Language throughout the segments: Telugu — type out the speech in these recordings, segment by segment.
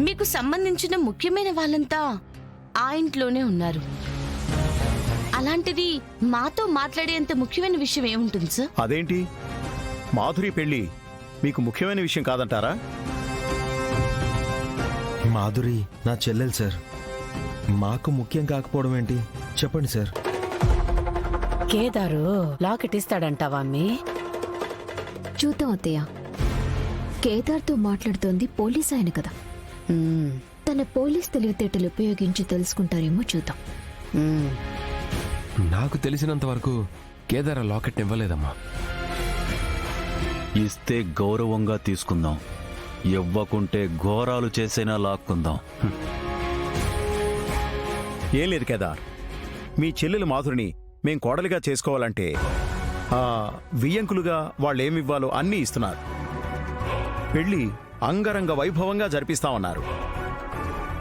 మీకు సంబంధించిన ముఖ్యమైన వాళ్ళంతా ఆ ఇంట్లోనే ఉన్నారు. అలాంటిది మాతో మాట్లాడేంత ముఖ్యమైన విషయం ఏముంటుంది సార్? అదేంటి, మాధురి పెళ్లి మీకు ముఖ్యమైన విషయం కాదంటారా? మాధురి నా చెల్లెలు సార్. మాకు ముఖ్యం కాకపోవడం ఏంటి చెప్పండి సార్. కేదారు లాకెట్ ఇస్తాడంటావా అమ్మీ? చూద్దాం అత్తయ్య. కేదార్తో మాట్లాడుతోంది పోలీస్ ఆయన కదా, ఉమ్, తన పోలీస్ తెలివితేటలు ఉపయోగించి తెలుసుకుంటారేమో చూద్దాం. ఉమ్. నాకు తెలిసినంత వరకు కేదార్ ఆ లాకెట్ ఇవ్వలేదమ్మా. ఇస్తే గౌరవంగా తీసుకుందాం, ఇవ్వకుంటే ఘోరాలు చేసేనా లాక్కుందాం. ఏం లేదు కేదార్, మీ చెల్లెలు మాధురిని మేం కోడలిగా చేసుకోవాలంటే వియ్యంకులుగా వాళ్ళేమివ్వాలో అన్నీ ఇస్తున్నారు. పెళ్లి అంగరంగ వైభవంగా జరిపిస్తామన్నారు.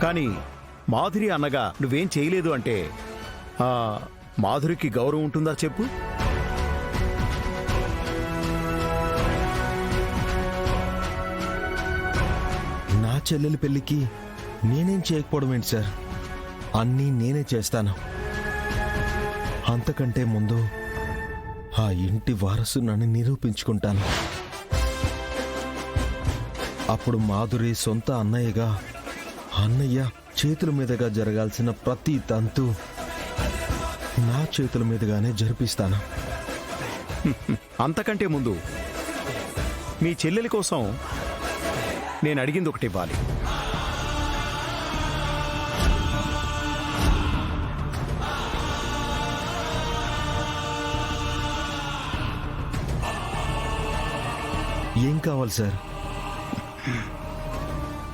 కానీ మాధురి అన్నగా నువ్వేం చేయలేదు అంటే మాధురికి గౌరవం ఉంటుందా చెప్పు? నా చెల్లెలి పెళ్లికి నేనేం చేయకపోవడం ఏంటి సార్? అన్నీ నేనే చేస్తాను. అంతకంటే ముందు ఆ ఇంటి వారసునని నిరూపించుకుంటాను. అప్పుడు మాధురి సొంత అన్నయ్యగా, అన్నయ్య చేతుల మీదుగా జరగాల్సిన ప్రతి తంతు నా చేతుల మీదుగానే జరిపిస్తాను. అంతకంటే ముందు మీ చెల్లెలి కోసం నేను అడిగింది ఒకటి ఇవ్వాలి. ఏం కావాలి సార్?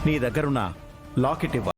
నీ దగ్గరున్న లాకెట్ ఇవ్వాలి.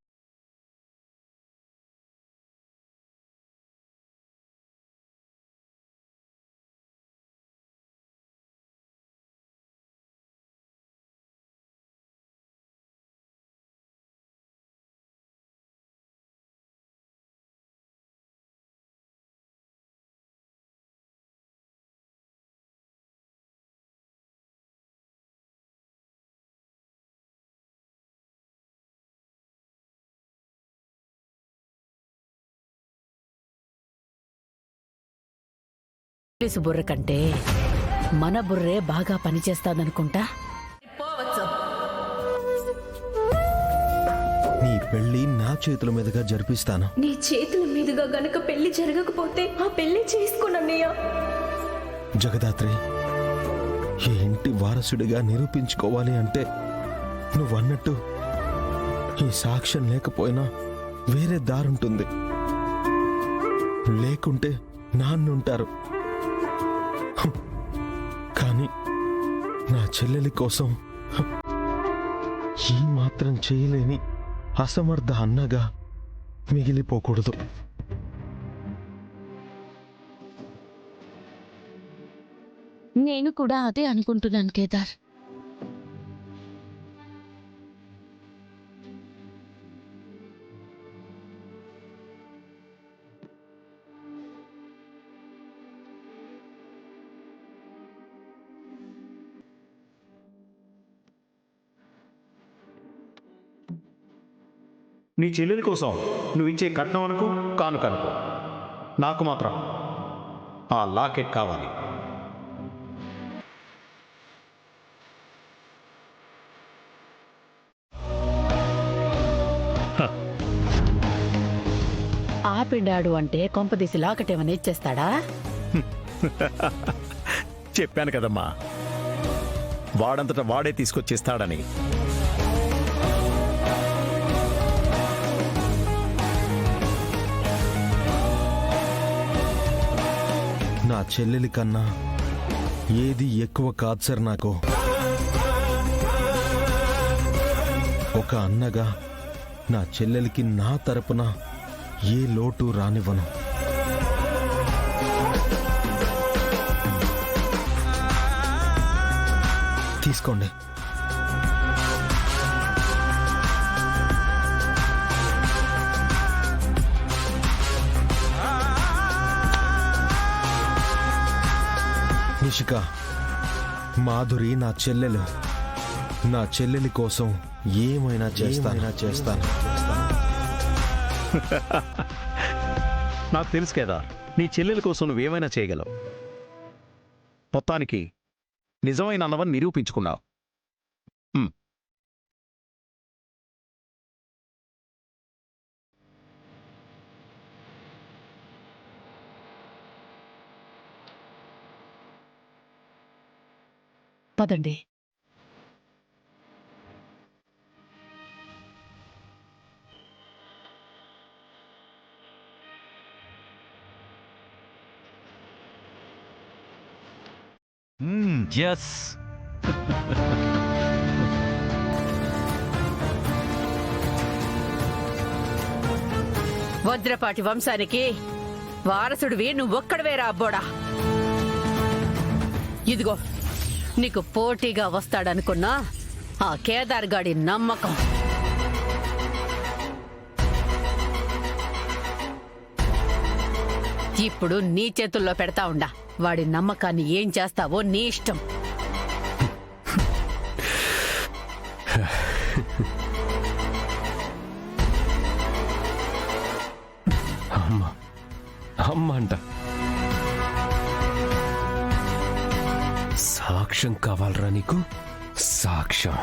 పోలీసు బుర్ర కంటే మన బుర్రే బాగా పనిచేస్తాదనుకుంటా. నీ పెళ్లి నా చేతుల మీదుగా జరిపిస్తాను. నీ చేతుల మీదుగా గనక పెళ్లి జరగకపోతే ఆ పెళ్లి చేసుకోనన్నయ్య. జగదాత్రి, ఈ ఇంటి వారసుడిగా నిరూపించుకోవాలి అంటే నువ్వన్నట్టు ఈ సాక్ష్యం లేకపోయినా వేరే దారుంటుంది. లేకుంటే నాన్నుంటారు. కానీ నా చెల్లెలి కోసం ఈ మాత్రం చేయలేని అసమర్థ అన్నగా మిగిలిపోకూడదు. నేను కూడా అదే అనుకుంటున్నాను కేదార్. నీ చెల్లెలి కోసం నువ్వు ఇచ్చే కట్నం అనుకో, కానుకనుకో, నాకు మాత్రం ఆ లాకెట్ కావాలి. ఆపిండాడు అంటే కొంపదీసి లాకెట్ ఏమైనా ఇచ్చేస్తాడా? చెప్పాను కదమ్మా, వాడంతటా వాడే తీసుకొచ్చిస్తాడని. నా చెల్లెలి కన్నా ఏది ఎక్కువ కాదు సార్ నాకు. ఒక అన్నగా నా చెల్లెలికి నా తరపున ఏ లోటు రానివ్వను. తీసుకోండి. నిషిక, మాధురి నా చెల్లెలు. నా చెల్లెలి కోసం ఏమైనా చేస్తాను. నాకు తెలుసు కదా నీ చెల్లెల కోసం నువ్వేమైనా చేయగలవు. మొత్తానికి నిజమైన అన్నవని నిరూపించుకున్నావు. పదండి. ఎస్. వజ్రపాటి వంశానికి వారసుడివి నువ్వొక్కడవేరా అబ్బోడా. ఇదిగో నీకు పోటీగా వస్తాడనుకున్నా ఆ కేదార్ గాడి నమ్మకం. ఇప్పుడు నీ చేతుల్లో పెడతా ఉండా. వాడి నమ్మకాన్ని ఏం చేస్తావో నీ ఇష్టం. అమ్మ అమ్మ అంట. సాక్ష్యం కావాలరా నీకు? సాక్ష్యం